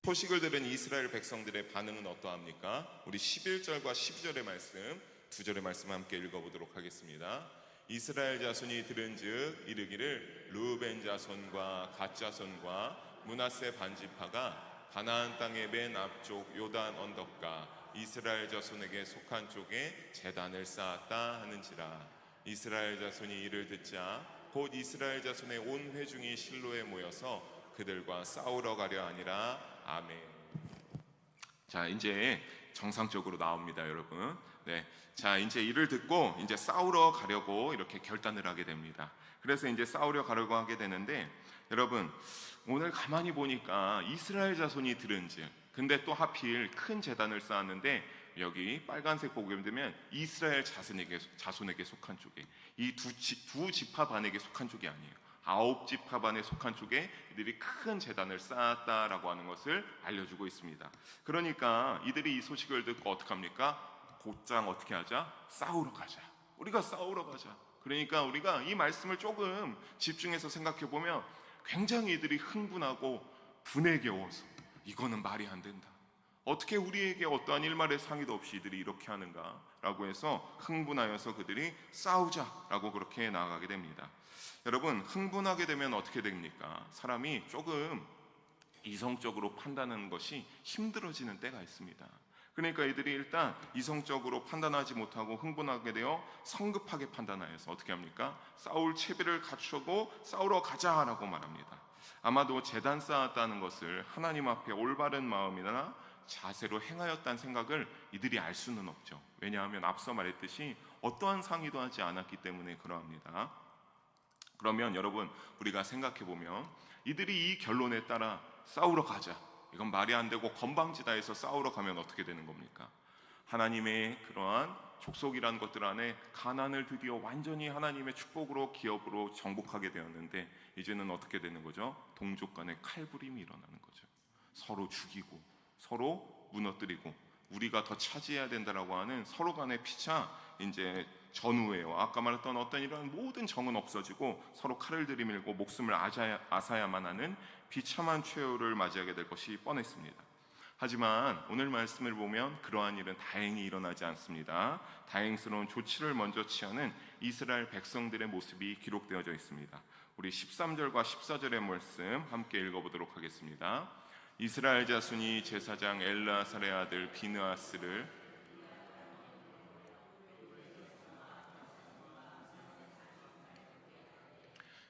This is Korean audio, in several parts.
소식을 들은 이스라엘 백성들의 반응은 어떠합니까? 우리 11절과 12절의 말씀, 두 절의 말씀 함께 읽어보도록 하겠습니다. 이스라엘 자손이 들은즉 이르기를 르우벤 자손과 갓 자손과 므낫세 반지파가 가나안 땅의 맨 앞쪽 요단 언덕가 이스라엘 자손에게 속한 쪽에 제단을 쌓았다 하는지라. 이스라엘 자손이 이를 듣자 곧 이스라엘 자손의 온 회중이 실로에 모여서 그들과 싸우러 가려 하니라. 아멘. 자, 이제 정상적으로 나옵니다, 여러분. 네, 자, 이제 이를 듣고 이제 싸우러 가려고 이렇게 결단을 하게 됩니다. 그래서 이제 싸우려 가려고 하게 되는데, 여러분 오늘 가만히 보니까 이스라엘 자손이 들은즉, 근데 또 하필 큰 제단을 쌓았는데 여기 빨간색 보게 되면 이스라엘 자손에게 속한 쪽에, 이 두 지파 반에게 속한 쪽이 아니에요. 9지파 반에 속한 쪽에 이들이 큰 제단을 쌓았다라고 하는 것을 알려주고 있습니다. 그러니까 이들이 이 소식을 듣고 어떻게 합니까? 곧장 어떻게 하자? 싸우러 가자. 우리가 싸우러 가자. 그러니까 우리가 이 말씀을 조금 집중해서 생각해 보면 굉장히 이들이 흥분하고 분에 겨워서 이거는 말이 안 된다. 어떻게 우리에게 어떠한 일말의 상의도 없이 이들이 이렇게 하는가라고 해서 흥분하여서 그들이 싸우자라고 그렇게 나아가게 됩니다. 여러분, 흥분하게 되면 어떻게 됩니까? 사람이 조금 이성적으로 판단하는 것이 힘들어지는 때가 있습니다. 그러니까 이들이 일단 이성적으로 판단하지 못하고 흥분하게 되어 성급하게 판단하여서 어떻게 합니까? 싸울 채비를 갖추고 싸우러 가자라고 말합니다. 아마도 제단 쌓았다는 것을 하나님 앞에 올바른 마음이나 자세로 행하였다는 생각을 이들이 알 수는 없죠. 왜냐하면 앞서 말했듯이 어떠한 상의도 하지 않았기 때문에 그러합니다. 그러면 여러분, 우리가 생각해 보면 이들이 이 결론에 따라 싸우러 가자, 이건 말이 안 되고 건방지다해서 싸우러 가면 어떻게 되는 겁니까? 하나님의 그러한 족속이라는 것들 안에 가나안을 드디어 완전히 하나님의 축복으로 기업으로 정복하게 되었는데 이제는 어떻게 되는 거죠? 동족 간의 칼부림이 일어나는 거죠. 서로 죽이고 서로 무너뜨리고 우리가 더 차지해야 된다라고 하는 서로 간의 피차, 이제 전우회와 아까 말했던 어떤 이런 모든 정은 없어지고 서로 칼을 들이밀고 목숨을 앗아야만 하는 비참한 최후를 맞이하게 될 것이 뻔했습니다. 하지만 오늘 말씀을 보면 그러한 일은 다행히 일어나지 않습니다. 다행스러운 조치를 먼저 취하는 이스라엘 백성들의 모습이 기록되어져 있습니다. 우리 13절과 14절의 말씀 함께 읽어보도록 하겠습니다. 이스라엘 자손이 제사장 엘르아살의 아들 비느하스를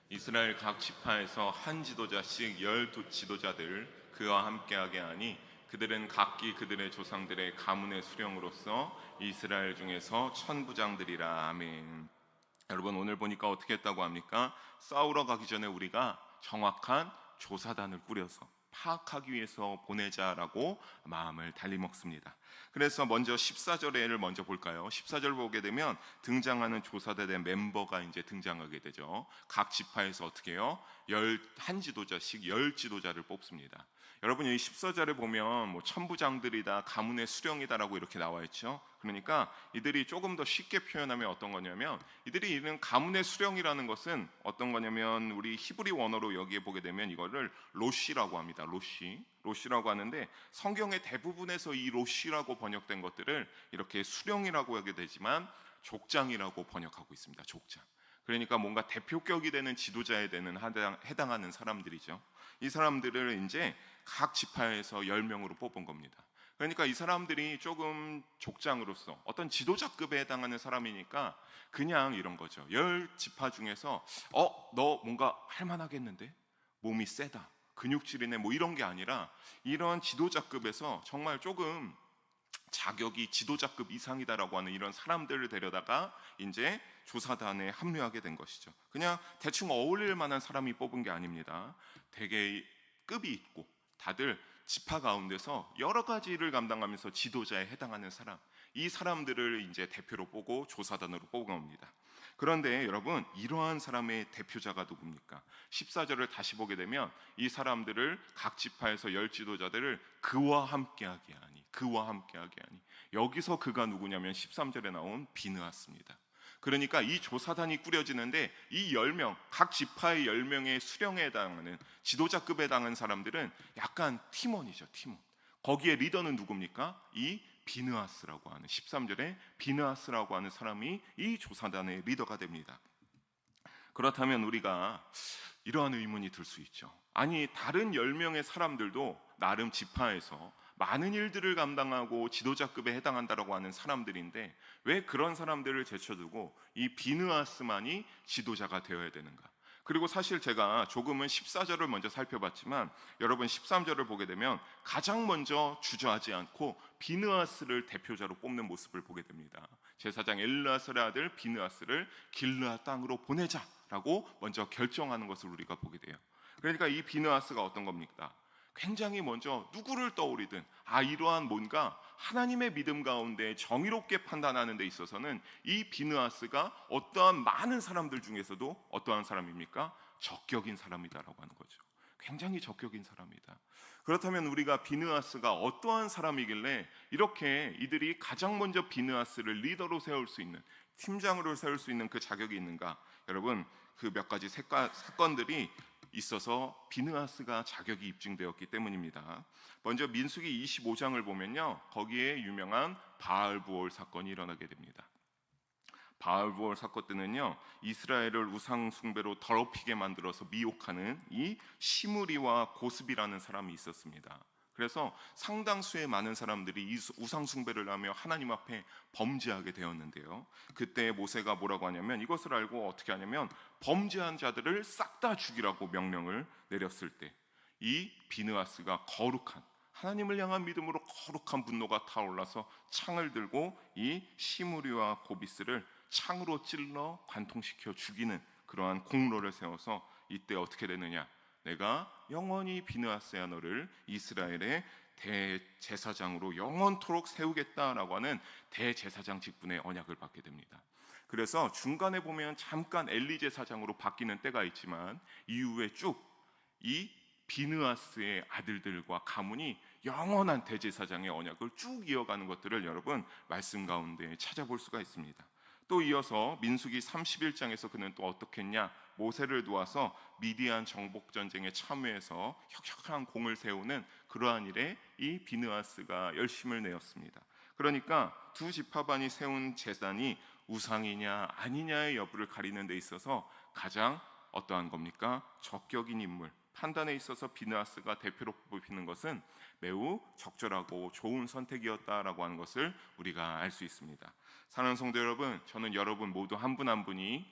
이스라엘 각 지파에서 한 지도자씩 10 지도자들 그와 함께하게 하니 그들은 각기 그들의 조상들의 가문의 수령으로서 이스라엘 중에서 천부장들이라. 아멘. 여러분, 오늘 보니까 어떻게 했다고 합니까? 싸우러 가기 전에 우리가 정확한 조사단을 꾸려서 파악하기 위해서 보내자라고 마음을 달리먹습니다. 그래서 먼저 14절을 먼저 볼까요? 14절 보게 되면 등장하는 조사단의 멤버가 이제 등장하게 되죠. 각 지파에서 어떻게 해요? 한 지도자씩 10 지도자를 뽑습니다. 여러분, 이 14절에 보면 뭐 천부장들이다, 가문의 수령이다라고 이렇게 나와 있죠. 그러니까 이들이 조금 더 쉽게 표현하면 어떤 거냐면, 이들이 이런 가문의 수령이라는 것은 어떤 거냐면 우리 히브리 원어로 여기에 보게 되면 이거를 로시라고 합니다. 로시라고 하는데 성경의 대부분에서 이 로시라고 번역된 것들을 이렇게 수령이라고 하게 되지만 족장이라고 번역하고 있습니다. 족장. 그러니까 뭔가 대표격이 되는 지도자에 해당하는 사람들이죠. 이 사람들을 이제 각 지파에서 10명으로 뽑은 겁니다. 그러니까 이 사람들이 조금 족장으로서 어떤 지도자급에 해당하는 사람이니까 그냥 이런 거죠. 10지파 중에서 너 뭔가 할만하겠는데? 몸이 세다, 근육질이네, 뭐 이런 게 아니라 이런 지도자급에서 정말 조금 자격이 지도자급 이상이다라고 하는 이런 사람들을 데려다가 이제 조사단에 합류하게 된 것이죠. 그냥 대충 어울릴 만한 사람이 뽑은 게 아닙니다. 되게 급이 있고 다들 지파 가운데서 여러 가지를 감당하면서 지도자에 해당하는 사람, 이 사람들을 이제 대표로 뽑고 조사단으로 뽑은 겁니다. 그런데 여러분, 이러한 사람의 대표자가 누굽니까? 14절을 다시 보게 되면 이 사람들을 각 지파에서 10 지도자들을 그와 함께하게 하니, 여기서 그가 누구냐면 13절에 나온 비느하스입니다. 그러니까 이 조사단이 꾸려지는데 이 10명, 각 지파의 10명의 수령에 해당하는 지도자급에 해당하는 사람들은 약간 팀원이죠, 팀원. 거기에 리더는 누굽니까? 이 비느하스라고 하는 13절에 비느하스라고 하는 사람이 이 조사단의 리더가 됩니다. 그렇다면 우리가 이러한 의문이 들 수 있죠. 아니, 다른 10명의 사람들도 나름 지파에서 많은 일들을 감당하고 지도자급에 해당한다라고 하는 사람들인데 왜 그런 사람들을 제쳐두고 이 비느하스만이 지도자가 되어야 되는가? 그리고 사실 제가 조금은 14절을 먼저 살펴봤지만 여러분 13절을 보게 되면 가장 먼저 주저하지 않고 비느하스를 대표자로 뽑는 모습을 보게 됩니다. 제사장 엘르아살의 아들 비느하스를 길르앗 땅으로 보내자라고 먼저 결정하는 것을 우리가 보게 돼요. 그러니까 이 비느하스가 어떤 겁니까? 굉장히 먼저 누구를 떠올리든 이러한 뭔가 하나님의 믿음 가운데 정의롭게 판단하는 데 있어서는 이 비느하스가 어떠한 많은 사람들 중에서도 어떠한 사람입니까? 적격인 사람이다라고 하는 거죠. 굉장히 적격인 사람이다. 그렇다면 우리가 비느하스가 어떠한 사람이길래 이렇게 이들이 가장 먼저 비느하스를 리더로 세울 수 있는, 팀장으로 세울 수 있는 그 자격이 있는가? 여러분, 그 몇 가지 사건들이 있어서 비느하스가 자격이 입증되었기 때문입니다. 먼저 민수기 25장을 보면요, 거기에 유명한 바알부올 사건이 일어나게 됩니다. 바알부올 사건 때는요, 이스라엘을 우상 숭배로 더럽히게 만들어서 미혹하는 이 시므리와 고스비라는 사람이 있었습니다. 그래서 상당수의 많은 사람들이 이 우상 숭배를 하며 하나님 앞에 범죄하게 되었는데요. 그때 모세가 뭐라고 하냐면 이것을 알고 어떻게 하냐면 범죄한 자들을 싹 다 죽이라고 명령을 내렸을 때 이 비느하스가 거룩한 하나님을 향한 믿음으로 거룩한 분노가 타올라서 창을 들고 이 시므리와 고비스를 창으로 찔러 관통시켜 죽이는 그러한 공로를 세워서 이때 어떻게 되느냐? 내가 영원히 비느하스야 너를 이스라엘의 대제사장으로 영원토록 세우겠다라고 하는 대제사장 직분의 언약을 받게 됩니다. 그래서 중간에 보면 잠깐 엘리 제사장으로 바뀌는 때가 있지만 이후에 쭉 이 비느하스의 아들들과 가문이 영원한 대제사장의 언약을 쭉 이어가는 것들을 여러분 말씀 가운데 찾아볼 수가 있습니다. 또 이어서 민수기 31장에서 그는 또 어떻게 했냐? 모세를 도와서 미디안 정복 전쟁에 참여해서 혁혁한 공을 세우는 그러한 일에 이 비느하스가 열심을 내었습니다. 그러니까 두 지파반이 세운 제단이 우상이냐 아니냐의 여부를 가리는 데 있어서 가장 어떠한 겁니까? 적격인 인물, 판단에 있어서 비느하스가 대표로 뽑히는 것은 매우 적절하고 좋은 선택이었다라고 하는 것을 우리가 알 수 있습니다. 사랑하는 성도 여러분, 저는 여러분 모두 한 분 한 분이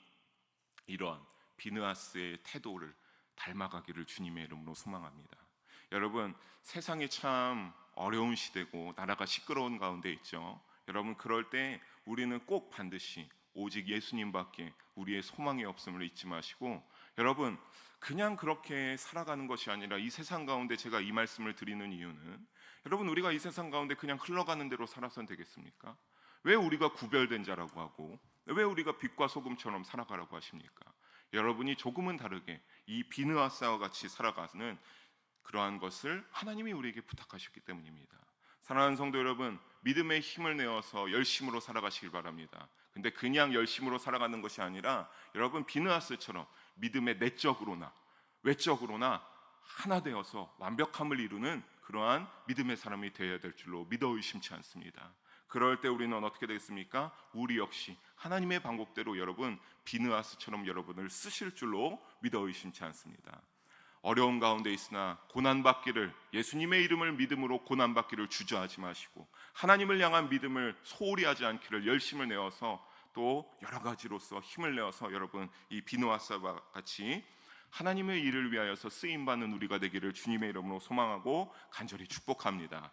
이러한 비느하스의 태도를 닮아가기를 주님의 이름으로 소망합니다. 여러분, 세상이 참 어려운 시대고 나라가 시끄러운 가운데 있죠. 여러분, 그럴 때 우리는 꼭 반드시 오직 예수님밖에 우리의 소망이 없음을 잊지 마시고, 여러분 그냥 그렇게 살아가는 것이 아니라 이 세상 가운데 제가 이 말씀을 드리는 이유는 여러분 우리가 이 세상 가운데 그냥 흘러가는 대로 살아선 되겠습니까? 왜 우리가 구별된 자라고 하고 왜 우리가 빛과 소금처럼 살아가라고 하십니까? 여러분이 조금은 다르게 이 비느하스와 같이 살아가는 그러한 것을 하나님이 우리에게 부탁하셨기 때문입니다. 사랑하는 성도 여러분, 믿음의 힘을 내어서 열심으로 살아가시길 바랍니다. 근데 그냥 열심으로 살아가는 것이 아니라 여러분 비느하스처럼 믿음의 내적으로나 외적으로나 하나 되어서 완벽함을 이루는 그러한 믿음의 사람이 되어야 될 줄로 믿어 의심치 않습니다. 그럴 때 우리는 어떻게 되겠습니까? 우리 역시 하나님의 방법대로 여러분 비느하스처럼 여러분을 쓰실 줄로 믿어 의심치 않습니다. 어려운 가운데 있으나 고난받기를, 예수님의 이름을 믿음으로 고난받기를 주저하지 마시고 하나님을 향한 믿음을 소홀히 하지 않기를 열심을 내어서 또 여러 가지로서 힘을 내어서 여러분 이 비느하스와 같이 하나님의 일을 위하여서 쓰임받는 우리가 되기를 주님의 이름으로 소망하고 간절히 축복합니다.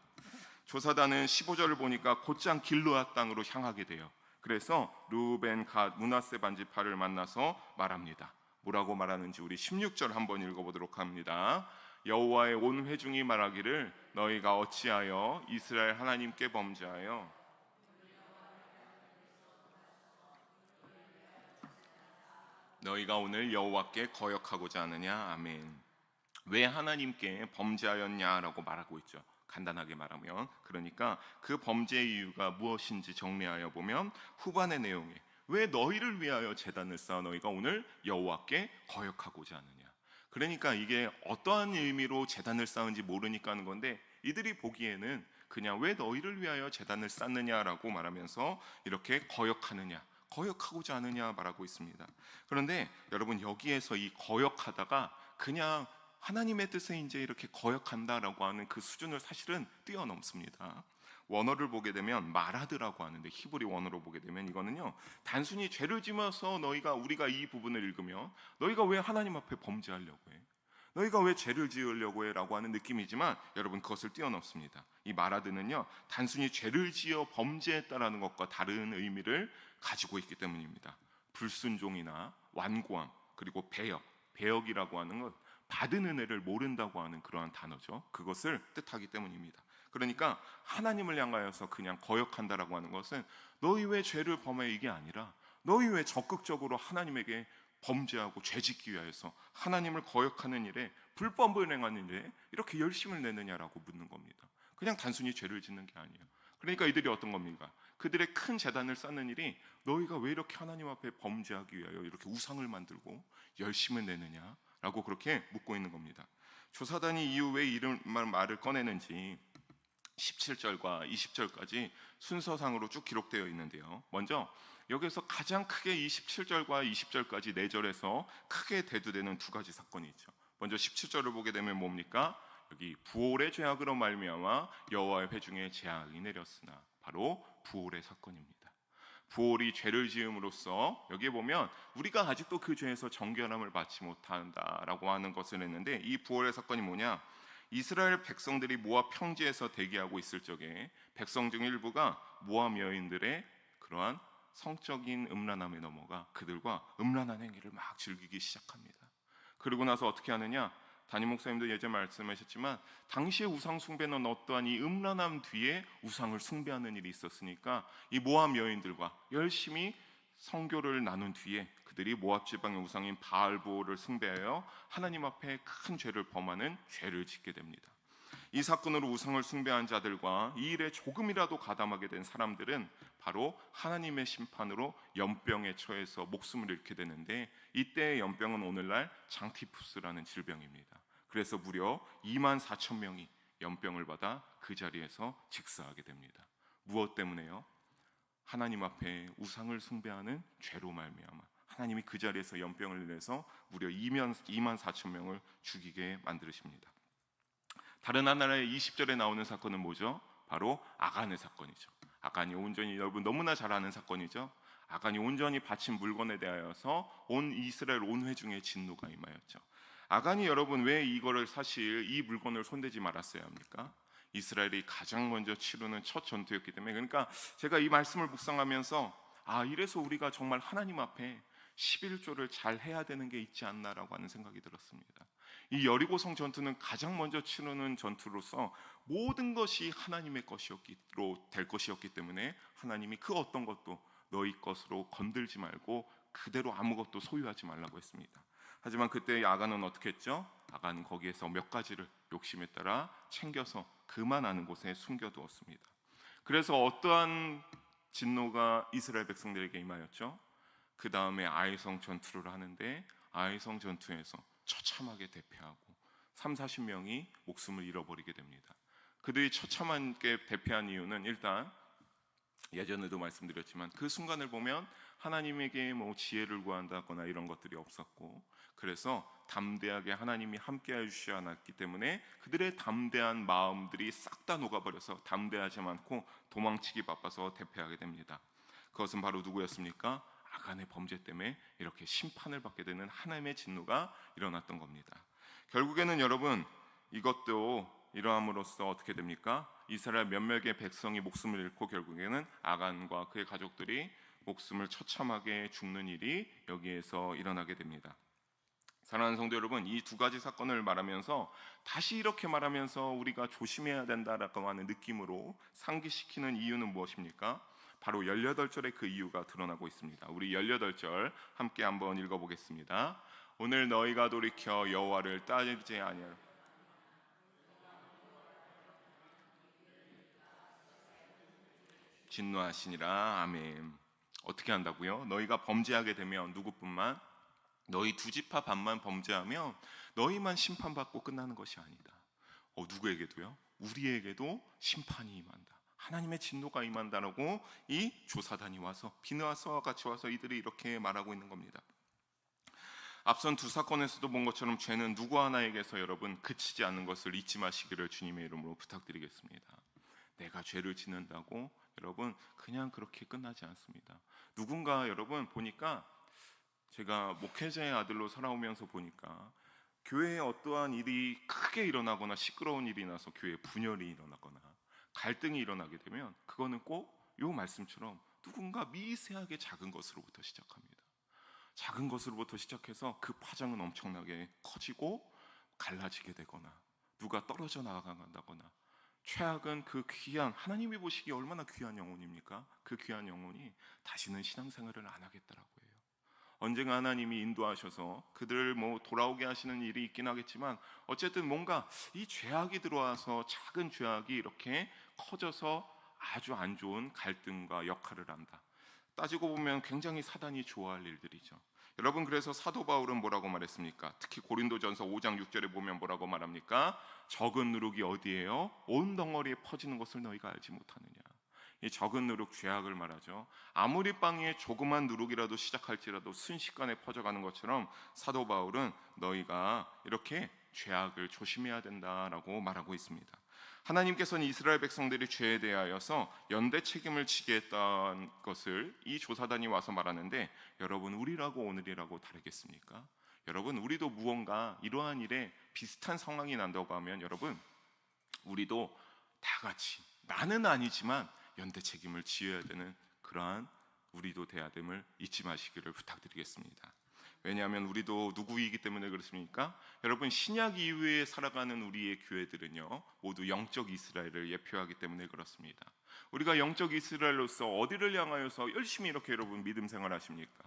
조사단은 15절을 보니까 곧장 길르앗 땅으로 향하게 돼요. 그래서 루벤, 갓, 므낫세 반지파를 만나서 말합니다. 뭐라고 말하는지 우리 16절 한번 읽어보도록 합니다. 여호와의 온 회중이 말하기를 너희가 어찌하여 이스라엘 하나님께 범죄하여 너희가 오늘 여호와께 거역하고자 하느냐. 아멘. 왜 하나님께 범죄하였냐라고 말하고 있죠. 간단하게 말하면, 그러니까 그 범죄의 이유가 무엇인지 정리하여 보면 후반의 내용에 왜 너희를 위하여 제단을 쌓아 너희가 오늘 여호와께 거역하고자 하느냐. 그러니까 이게 어떠한 의미로 제단을 쌓은지 모르니까 하는 건데, 이들이 보기에는 그냥 왜 너희를 위하여 제단을 쌓느냐라고 말하면서 이렇게 거역하느냐, 거역하고자 하느냐 말하고 있습니다. 그런데 여러분, 여기에서 이 거역하다가 그냥 하나님의 뜻에 이제 이렇게 거역한다라고 하는 그 수준을 사실은 뛰어넘습니다. 원어를 보게 되면 마라드라고 하는데, 히브리 원어로 보게 되면 이거는요, 단순히 죄를 지면서 우리가 이 부분을 읽으면 너희가 왜 하나님 앞에 범죄하려고 해? 너희가 왜 죄를 지으려고 해? 라고 하는 느낌이지만 여러분, 그것을 뛰어넘습니다. 이 마라드는요, 단순히 죄를 지어 범죄했다라는 것과 다른 의미를 가지고 있기 때문입니다. 불순종이나 완고함, 그리고 배역이라고 하는 것, 받은 은혜를 모른다고 하는 그러한 단어죠. 그것을 뜻하기 때문입니다. 그러니까 하나님을 향하여서 그냥 거역한다라고 하는 것은 너희 왜 죄를 범해, 이게 아니라 너희 왜 적극적으로 하나님에게 범죄하고 죄짓기 위해서 하나님을 거역하는 일에, 불법을 행하는 일에 이렇게 열심을 내느냐라고 묻는 겁니다. 그냥 단순히 죄를 짓는 게 아니에요. 그러니까 이들이 어떤 겁니까? 그들의 큰 재단을 쌓는 일이 너희가 왜 이렇게 하나님 앞에 범죄하기 위하여 이렇게 우상을 만들고 열심을 내느냐라고 그렇게 묻고 있는 겁니다. 조사단이 이후 왜 이런 말을 꺼내는지 17절과 20절까지 순서상으로 쭉 기록되어 있는데요. 먼저 여기서 가장 크게 이 17절과 20절까지 4절에서 크게 대두되는 두 가지 사건이 있죠. 먼저 17절을 보게 되면 뭡니까? 여기 부올의 죄악으로 말미암아 여호와의 회중에 재앙이 내렸으나, 바로 부올의 사건입니다. 부올이 죄를 지음으로써 여기에 보면 우리가 아직도 그 죄에서 정결함을 받지 못한다라고 하는 것을 했는데, 이 부올의 사건이 뭐냐? 이스라엘 백성들이 모압 평지에서 대기하고 있을 적에 백성 중 일부가 모압 여인들의 그러한 성적인 음란함에 넘어가 그들과 음란한 행위를 막 즐기기 시작합니다. 그러고 나서 어떻게 하느냐? 담임 목사님도 예전에 말씀하셨지만 당시의 우상 숭배는 어떠한 이 음란함 뒤에 우상을 숭배하는 일이 있었으니까 이 모압 여인들과 열심히 성교를 나눈 뒤에 그들이 모압 지방의 우상인 바알보를 숭배하여 하나님 앞에 큰 죄를 범하는 죄를 짓게 됩니다. 이 사건으로 우상을 숭배한 자들과 이 일에 조금이라도 가담하게 된 사람들은 바로 하나님의 심판으로 연병에 처해서 목숨을 잃게 되는데, 이때의 연병은 오늘날 장티푸스라는 질병입니다. 그래서 무려 24,000명이 연병을 받아 그 자리에서 직사하게 됩니다. 무엇 때문에요? 하나님 앞에 우상을 숭배하는 죄로 말미암아 하나님이 그 자리에서 연병을 내서 무려 24,000명을 죽이게 만드십니다. 다른 하나의 20절에 나오는 사건은 뭐죠? 바로 아간의 사건이죠. 아간이 온전히, 여러분 너무나 잘 아는 사건이죠. 아간이 온전히 바친 물건에 대하여서 온 이스라엘 온 회중의 진노가 임하였죠. 아간이 여러분 왜 이거를, 사실 이 물건을 손대지 말았어야 합니까? 이스라엘이 가장 먼저 치르는 첫 전투였기 때문에. 그러니까 제가 이 말씀을 묵상하면서 이래서 우리가 정말 하나님 앞에 11조를 잘 해야 되는 게 있지 않나라고 하는 생각이 들었습니다. 이 여리고성 전투는 가장 먼저 치르는 전투로서 모든 것이 하나님의 것이었기로 될 것이었기 때문에 하나님이 그 어떤 것도 너희 것으로 건들지 말고 그대로 아무것도 소유하지 말라고 했습니다. 하지만 그때 아간은 어떻게 했죠? 아간은 거기에서 몇 가지를 욕심에 따라 챙겨서 그만 아는 곳에 숨겨두었습니다. 그래서 어떠한 진노가 이스라엘 백성들에게 임하였죠? 그 다음에 아이성 전투를 하는데, 아이성 전투에서 처참하게 대패하고 30-40명이 목숨을 잃어버리게 됩니다. 그들이 처참하게 대패한 이유는, 일단 예전에도 말씀드렸지만 그 순간을 보면 하나님에게 지혜를 구한다거나 이런 것들이 없었고, 그래서 담대하게 하나님이 함께해 주시지 않았기 때문에 그들의 담대한 마음들이 싹 다 녹아버려서 담대하지 않고 도망치기 바빠서 대패하게 됩니다. 그것은 바로 누구였습니까? 아간의 범죄 때문에 이렇게 심판을 받게 되는 하나님의 진노가 일어났던 겁니다. 결국에는 여러분, 이것도 이러함으로써 어떻게 됩니까? 이스라엘 몇몇의 백성이 목숨을 잃고 결국에는 아간과 그의 가족들이 목숨을 처참하게 죽는 일이 여기에서 일어나게 됩니다. 사랑하는 성도 여러분, 이 두 가지 사건을 말하면서 다시 이렇게 말하면서 우리가 조심해야 된다라고 하는 느낌으로 상기시키는 이유는 무엇입니까? 바로 18절의 그 이유가 드러나고 있습니다. 우리 18절 함께 한번 읽어보겠습니다. 오늘 너희가 돌이켜 여호와를 따르지 아니하라. 진노하시니라. 아멘. 어떻게 한다고요? 너희가 범죄하게 되면 누구뿐만? 너희 두 지파 반만 범죄하면 너희만 심판받고 끝나는 것이 아니다. 누구에게도요? 우리에게도 심판이 임한다. 하나님의 진노가 임한다라고 이 조사단이 와서 비느하스와 같이 와서 이들이 이렇게 말하고 있는 겁니다. 앞선 두 사건에서도 본 것처럼 죄는 누구 하나에게서 여러분 그치지 않는 것을 잊지 마시기를 주님의 이름으로 부탁드리겠습니다. 내가 죄를 짓는다고 여러분 그냥 그렇게 끝나지 않습니다. 누군가 여러분 보니까 제가 목회자의 아들로 살아오면서 보니까 교회에 어떠한 일이 크게 일어나거나 시끄러운 일이 나서 교회에 분열이 일어나거나 갈등이 일어나게 되면 그거는 꼭 이 말씀처럼 누군가 미세하게 작은 것으로부터 시작합니다. 작은 것으로부터 시작해서 그 파장은 엄청나게 커지고 갈라지게 되거나 누가 떨어져 나간다거나 최악은 그 귀한 하나님이 보시기에 얼마나 귀한 영혼입니까? 그 귀한 영혼이 다시는 신앙생활을 안 하겠다라고 해요. 언젠가 하나님이 인도하셔서 그들을 돌아오게 하시는 일이 있긴 하겠지만 어쨌든 뭔가 이 죄악이 들어와서 작은 죄악이 이렇게 커져서 아주 안 좋은 갈등과 역할을 한다. 따지고 보면 굉장히 사단이 좋아할 일들이죠. 여러분 그래서 사도 바울은 뭐라고 말했습니까? 특히 고린도전서 5장 6절에 보면 뭐라고 말합니까? 적은 누룩이 어디에요? 온 덩어리에 퍼지는 것을 너희가 알지 못하느냐. 이 적은 누룩 죄악을 말하죠. 아무리 빵에 조그만 누룩이라도 시작할지라도 순식간에 퍼져가는 것처럼 사도 바울은 너희가 이렇게 죄악을 조심해야 된다라고 말하고 있습니다. 하나님께서는 이스라엘 백성들이 죄에 대하여서 연대 책임을 지게 했던 것을 이 조사단이 와서 말하는데 여러분 우리라고 오늘이라고 다르겠습니까? 여러분 우리도 무언가 이러한 일에 비슷한 상황이 난다고 하면 여러분 우리도 다 같이 나는 아니지만 연대 책임을 지어야 되는 그러한 우리도 돼야 됨을 잊지 마시기를 부탁드리겠습니다. 왜냐하면 우리도 누구이기 때문에 그렇습니까? 여러분 신약 이후에 살아가는 우리의 교회들은요 모두 영적 이스라엘을 예표하기 때문에 그렇습니다. 우리가 영적 이스라엘로서 어디를 향하여서 열심히 이렇게 여러분 믿음 생활하십니까?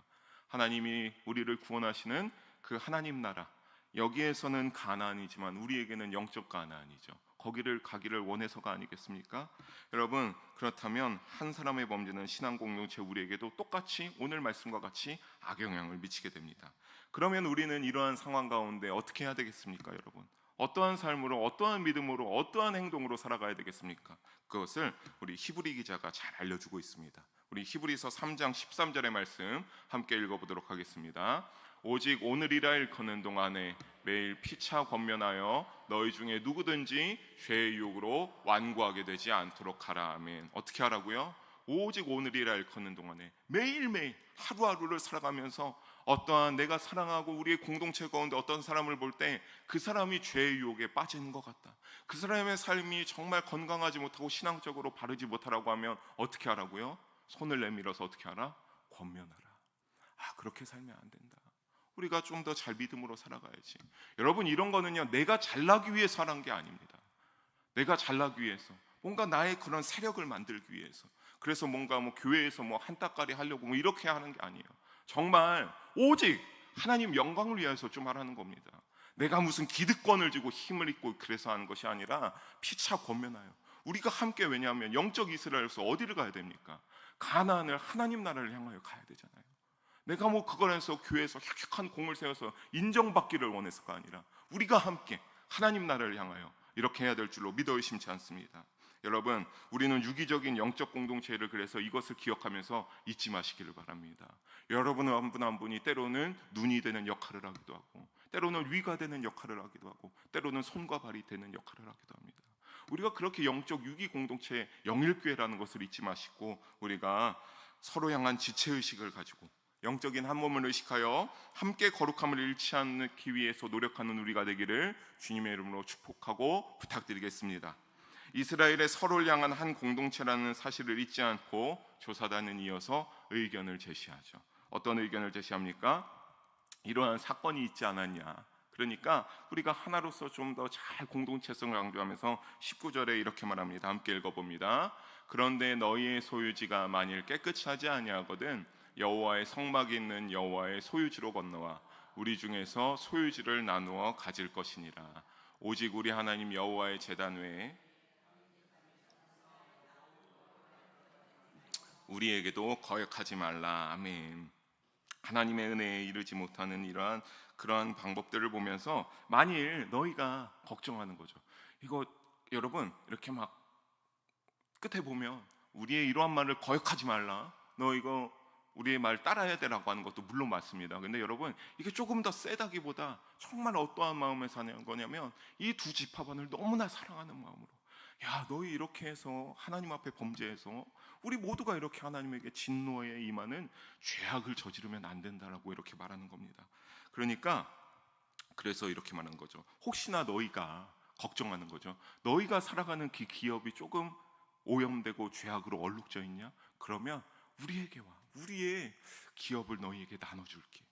하나님이 우리를 구원하시는 그 하나님 나라, 여기에서는 가나안이지만 우리에게는 영적 가나안이죠. 거기를 가기를 원해서가 아니겠습니까? 여러분 그렇다면 한 사람의 범죄는 신앙 공동체 우리에게도 똑같이 오늘 말씀과 같이 악영향을 미치게 됩니다. 그러면 우리는 이러한 상황 가운데 어떻게 해야 되겠습니까? 여러분 어떠한 삶으로 어떠한 믿음으로 어떠한 행동으로 살아가야 되겠습니까? 그것을 우리 히브리 기자가 잘 알려주고 있습니다. 우리 히브리서 3장 13절의 말씀 함께 읽어보도록 하겠습니다. 오직 오늘이라 일컫는 동안에 매일 피차 권면하여 너희 중에 누구든지 죄의 유혹으로 완고하게 되지 않도록 하라. 아멘. 어떻게 하라고요? 오직 오늘이라 일컫는 동안에 매일매일 하루하루를 살아가면서 어떠한 내가 사랑하고 우리의 공동체 가운데 어떤 사람을 볼 때 그 사람이 죄의 유혹에 빠지는 것 같다, 그 사람의 삶이 정말 건강하지 못하고 신앙적으로 바르지 못하라고 하면 어떻게 하라고요? 손을 내밀어서 어떻게 하라? 권면하라. 그렇게 살면 안 된다. 우리가 좀 더 잘 믿음으로 살아가야지. 여러분 이런 거는요 내가 잘나기 위해서 하는 게 아닙니다. 내가 잘나기 위해서 뭔가 나의 그런 세력을 만들기 위해서, 그래서 뭔가 교회에서 한따까리 하려고 이렇게 하는 게 아니에요. 정말 오직 하나님 영광을 위해서 좀 하라는 겁니다. 내가 무슨 기득권을 쥐고 힘을 입고 그래서 하는 것이 아니라 피차 권면하여 우리가 함께, 왜냐하면 영적 이스라엘로서 어디를 가야 됩니까? 가나안을 하나님 나라를 향하여 가야 되잖아요. 내가 그걸 해서 교회에서 혁혁한 공을 세워서 인정받기를 원해서가 아니라 우리가 함께 하나님 나라를 향하여 이렇게 해야 될 줄로 믿어 의심치 않습니다. 여러분 우리는 유기적인 영적 공동체를, 그래서 이것을 기억하면서 잊지 마시기를 바랍니다. 여러분 한 분 한 분이 때로는 눈이 되는 역할을 하기도 하고, 때로는 위가 되는 역할을 하기도 하고, 때로는 손과 발이 되는 역할을 하기도 합니다. 우리가 그렇게 영적 유기 공동체 영일교회라는 것을 잊지 마시고 우리가 서로 향한 지체의식을 가지고 영적인 한 몸을 의식하여 함께 거룩함을 잃지 않기 위해서 노력하는 우리가 되기를 주님의 이름으로 축복하고 부탁드리겠습니다. 이스라엘의 서로를 향한 한 공동체라는 사실을 잊지 않고 조사단은 이어서 의견을 제시하죠. 어떤 의견을 제시합니까? 이러한 사건이 있지 않았냐, 그러니까 우리가 하나로서 좀 더 잘 공동체성을 강조하면서 19절에 이렇게 말합니다. 함께 읽어봅니다. 그런데 너희의 소유지가 만일 깨끗이 하지 아니하거든 여호와의 성막이 있는 여호와의 소유지로 건너와 우리 중에서 소유지를 나누어 가질 것이니라. 오직 우리 하나님 여호와의 제단 외에 우리에게도 거역하지 말라. 아멘. 하나님의 은혜에 이르지 못하는 그러한 방법들을 보면서 만일 너희가 걱정하는 거죠. 이거 여러분 이렇게 막 끝에 보면 우리의 이러한 말을 거역하지 말라. 너 이거 우리의 말 따라야 되라고 하는 것도 물론 맞습니다. 근데 여러분 이게 조금 더 세다기보다 정말 어떠한 마음에 사는 거냐면 이 두 지파반을 너무나 사랑하는 마음으로, 야 너희 이렇게 해서 하나님 앞에 범죄해서 우리 모두가 이렇게 하나님에게 진노에 임하는 죄악을 저지르면 안 된다라고 이렇게 말하는 겁니다. 그러니까 그래서 이렇게 말하는 거죠. 혹시나 너희가 걱정하는 거죠. 너희가 살아가는 그 기업이 조금 오염되고 죄악으로 얼룩져 있냐? 그러면 우리에게 와. 우리의 기업을 너희에게 나눠줄게.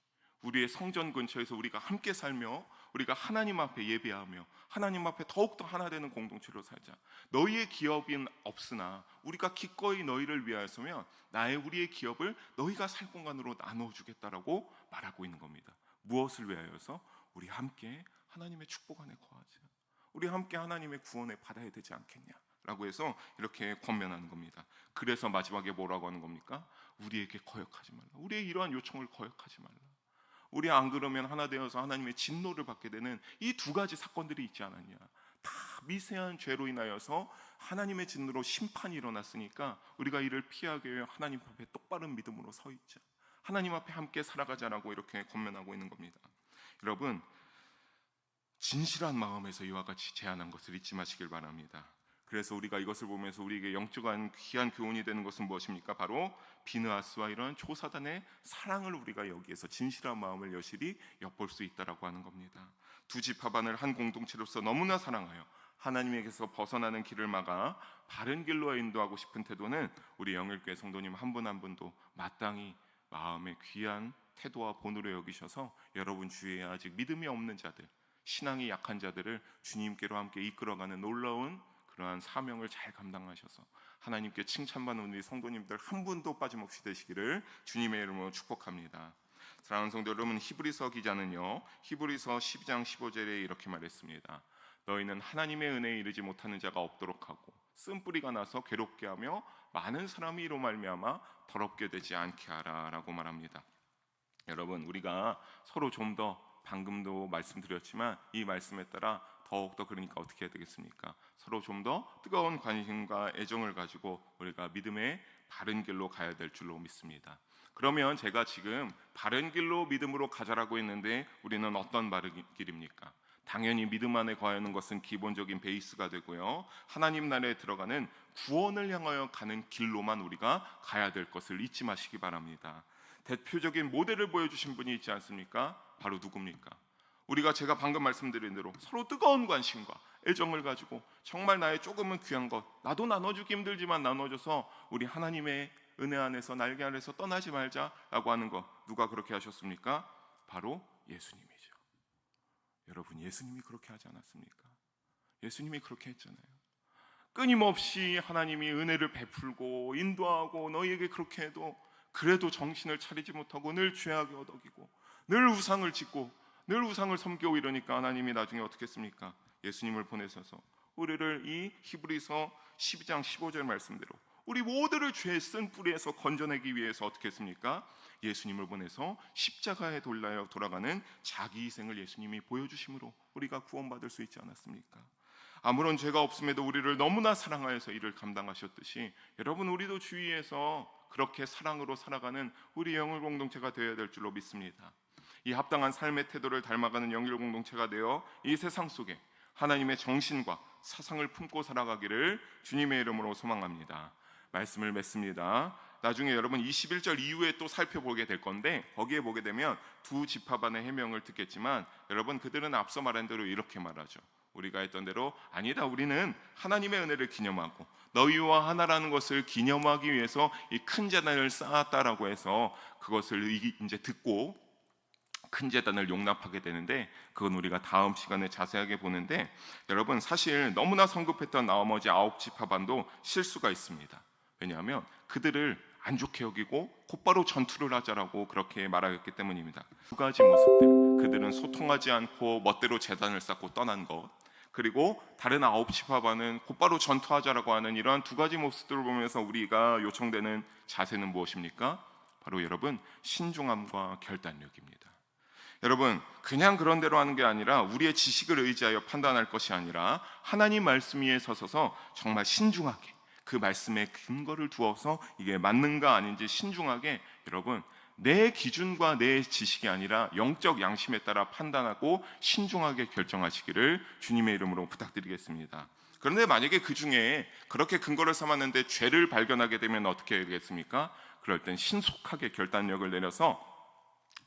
우리의 성전 근처에서 우리가 함께 살며 우리가 하나님 앞에 예배하며 하나님 앞에 더욱더 하나 되는 공동체로 살자. 너희의 기업은 없으나 우리가 기꺼이 너희를 위하여서면 우리의 기업을 너희가 살 공간으로 나눠주겠다라고 말하고 있는 겁니다. 무엇을 위하여서? 우리 함께 하나님의 축복 안에 거하자. 우리 함께 하나님의 구원을 받아야 되지 않겠냐 라고 해서 이렇게 권면하는 겁니다. 그래서 마지막에 뭐라고 하는 겁니까? 우리에게 거역하지 말라. 우리의 이러한 요청을 거역하지 말라. 우리 안 그러면 하나 되어서 하나님의 진노를 받게 되는 이 두 가지 사건들이 있지 않았냐. 다 미세한 죄로 인하여서 하나님의 진노로 심판이 일어났으니까 우리가 이를 피하기 위해 하나님 앞에 똑바른 믿음으로 서 있자. 하나님 앞에 함께 살아가자라고 이렇게 권면하고 있는 겁니다. 여러분 진실한 마음에서 이와 같이 제안한 것을 잊지 마시길 바랍니다. 그래서 우리가 이것을 보면서 우리에게 영적인 귀한 교훈이 되는 것은 무엇입니까? 바로 비느하스와 이런 초사단의 사랑을 우리가 여기에서 진실한 마음을 여실히 엿볼 수 있다라고 하는 겁니다. 두 지파반을 한 공동체로서 너무나 사랑하여 하나님에게서 벗어나는 길을 막아 바른 길로 인도하고 싶은 태도는 우리 영일교회 성도님 한 분 한 분도 마땅히 마음의 귀한 태도와 본으로 여기셔서 여러분 주위에 아직 믿음이 없는 자들, 신앙이 약한 자들을 주님께로 함께 이끌어가는 놀라운 그러한 사명을 잘 감당하셔서 하나님께 칭찬받는 우리 성도님들 한 분도 빠짐없이 되시기를 주님의 이름으로 축복합니다. 사랑하는 성도 여러분, 히브리서 기자는요 히브리서 12장 15절에 이렇게 말했습니다. 너희는 하나님의 은혜에 이르지 못하는 자가 없도록 하고 쓴뿌리가 나서 괴롭게 하며 많은 사람이 이로 말미암아 더럽게 되지 않게 하라 라고 말합니다. 여러분 우리가 서로 좀 더 방금도 말씀드렸지만 이 말씀에 따라 더욱더 그러니까 어떻게 해야 되겠습니까? 서로 좀 더 뜨거운 관심과 애정을 가지고 우리가 믿음의 바른 길로 가야 될 줄로 믿습니다. 그러면 제가 지금 바른 길로 믿음으로 가자라고 했는데 우리는 어떤 바른 길입니까? 당연히 믿음 안에 거하는 것은 기본적인 베이스가 되고요, 하나님 나라에 들어가는 구원을 향하여 가는 길로만 우리가 가야 될 것을 잊지 마시기 바랍니다. 대표적인 모델을 보여주신 분이 있지 않습니까? 바로 누굽니까? 우리가 제가 방금 말씀드린 대로 서로 뜨거운 관심과 애정을 가지고 정말 나의 조금은 귀한 것 나도 나눠주기 힘들지만 나눠줘서 우리 하나님의 은혜 안에서 날개 아래서 떠나지 말자라고 하는 것, 누가 그렇게 하셨습니까? 바로 예수님이죠. 여러분 예수님이 그렇게 하지 않았습니까? 예수님이 그렇게 했잖아요. 끊임없이 하나님이 은혜를 베풀고 인도하고 너희에게 그렇게 해도 그래도 정신을 차리지 못하고 늘 죄악에 어덕이고 늘 우상을 짓고 늘 우상을 섬기고 이러니까 하나님이 나중에 어떻게 했습니까? 예수님을 보내셔서 우리를 이 히브리서 12장 15절 말씀대로 우리 모두를 죄의 쓴 뿌리에서 건져내기 위해서 어떻게 했습니까? 예수님을 보내서 십자가에 돌아가는 자기 희생을 예수님이 보여주심으로 우리가 구원받을 수 있지 않았습니까? 아무런 죄가 없음에도 우리를 너무나 사랑하여서 이를 감당하셨듯이 여러분 우리도 주위에서 그렇게 사랑으로 살아가는 우리 영혼 공동체가 되어야 될 줄로 믿습니다. 이 합당한 삶의 태도를 닮아가는 영일 공동체가 되어 이 세상 속에 하나님의 정신과 사상을 품고 살아가기를 주님의 이름으로 소망합니다. 말씀을 맺습니다. 나중에 여러분 21절 이후에 또 살펴보게 될 건데 거기에 보게 되면 두 지파반의 해명을 듣겠지만 여러분 그들은 앞서 말한 대로 이렇게 말하죠. 우리가 했던 대로 아니다, 우리는 하나님의 은혜를 기념하고 너희와 하나라는 것을 기념하기 위해서 이 큰 재단을 쌓았다라고 해서 그것을 이제 듣고 큰 재단을 용납하게 되는데 그건 우리가 다음 시간에 자세하게 보는데 여러분 사실 너무나 성급했던 나머지 9지파반도 실수가 있습니다. 왜냐하면 그들을 안 좋게 여기고 곧바로 전투를 하자라고 그렇게 말하였기 때문입니다. 두 가지 모습들, 그들은 소통하지 않고 멋대로 재단을 쌓고 떠난 것, 그리고 다른 9지파반은 곧바로 전투하자라고 하는 이러한 두 가지 모습들을 보면서 우리가 요청되는 자세는 무엇입니까? 바로 여러분, 신중함과 결단력입니다. 여러분, 그냥 그런 대로 하는 게 아니라 우리의 지식을 의지하여 판단할 것이 아니라 하나님 말씀 위에 서서 정말 신중하게 그 말씀에 근거를 두어서 이게 맞는가 아닌지 신중하게, 여러분, 내 기준과 내 지식이 아니라 영적 양심에 따라 판단하고 신중하게 결정하시기를 주님의 이름으로 부탁드리겠습니다. 그런데 만약에 그 중에 그렇게 근거를 삼았는데 죄를 발견하게 되면 어떻게 해야 되겠습니까? 그럴 땐 신속하게 결단력을 내려서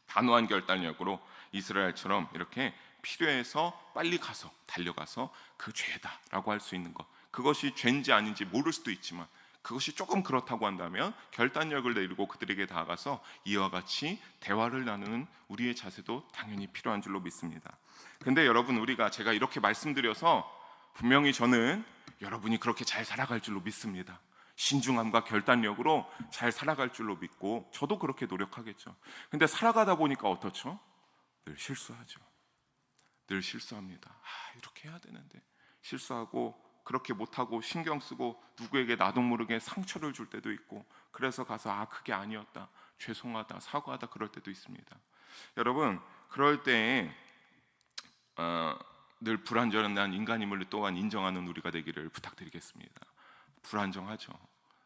단호한 결단력으로 이스라엘처럼 이렇게 필요해서 빨리 가서 달려가서 그 죄다라고 할 수 있는 것, 그것이 죄인지 아닌지 모를 수도 있지만 그것이 조금 그렇다고 한다면 결단력을 내리고 그들에게 다가가서 이와 같이 대화를 나누는 우리의 자세도 당연히 필요한 줄로 믿습니다. 근데 여러분, 제가 이렇게 말씀드려서 분명히 저는 여러분이 그렇게 잘 살아갈 줄로 믿습니다. 신중함과 결단력으로 잘 살아갈 줄로 믿고 저도 그렇게 노력하겠죠. 근데 살아가다 보니까 어떻죠? 늘 실수하죠. 늘 실수합니다. 이렇게 해야 되는데 실수하고, 그렇게 못하고 신경 쓰고 누구에게 나도 모르게 상처를 줄 때도 있고, 그래서 가서 그게 아니었다, 죄송하다, 사과하다 그럴 때도 있습니다. 여러분, 그럴 때에 늘 불완전한 인간임을 또한 인정하는 우리가 되기를 부탁드리겠습니다. 불안정하죠.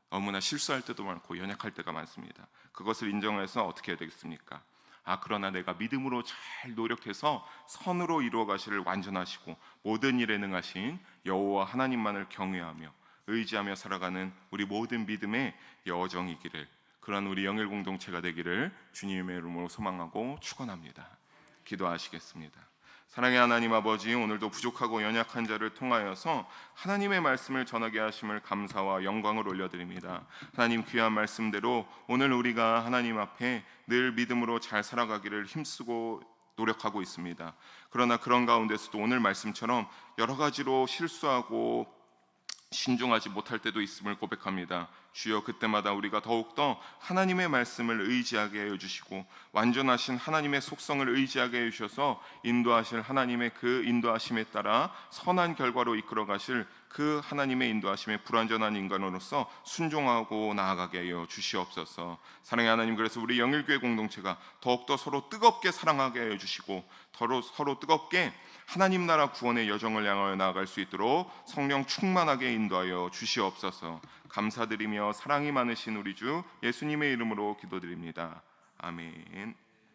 너무나 실수할 때도 많고 연약할 때가 많습니다. 그것을 인정해서 어떻게 해야 되겠습니까? 그러나 내가 믿음으로 잘 노력해서 선으로 이루어 가시를 완전하시고 모든 일에 능하신 여호와 하나님만을 경외하며 의지하며 살아가는 우리 모든 믿음의 여정이기를, 그런 우리 영일 공동체가 되기를 주님의 이름으로 소망하고 축원합니다. 기도하시겠습니다. 사랑의 하나님 아버지, 오늘도 부족하고 연약한 자를 통하여서 하나님의 말씀을 전하게 하심을 감사와 영광을 올려드립니다. 하나님, 귀한 말씀대로 오늘 우리가 하나님 앞에 늘 믿음으로 잘 살아가기를 힘쓰고 노력하고 있습니다. 그러나 그런 가운데서도 오늘 말씀처럼 여러 가지로 실수하고 신중하지 못할 때도 있음을 고백합니다. 주여, 그때마다 우리가 더욱더 하나님의 말씀을 의지하게 해주시고 완전하신 하나님의 속성을 의지하게 해주셔서 인도하실 하나님의 그 인도하심에 따라 선한 결과로 이끌어 가실 그 하나님의 인도하심에 불완전한 인간으로서 순종하고 나아가게 하여 주시옵소서. 사랑의 하나님, 그래서 우리 영일교회 공동체가 더욱더 서로 뜨겁게 사랑하게 해주시고 서로 뜨겁게 하나님 나라 구원의 여정을 향하여 나아갈 수 있도록 성령 충만하게 인도하여 주시옵소서. 감사드리며 사랑이 많으신 우리 주 예수님의 이름으로 기도드립니다. 아멘.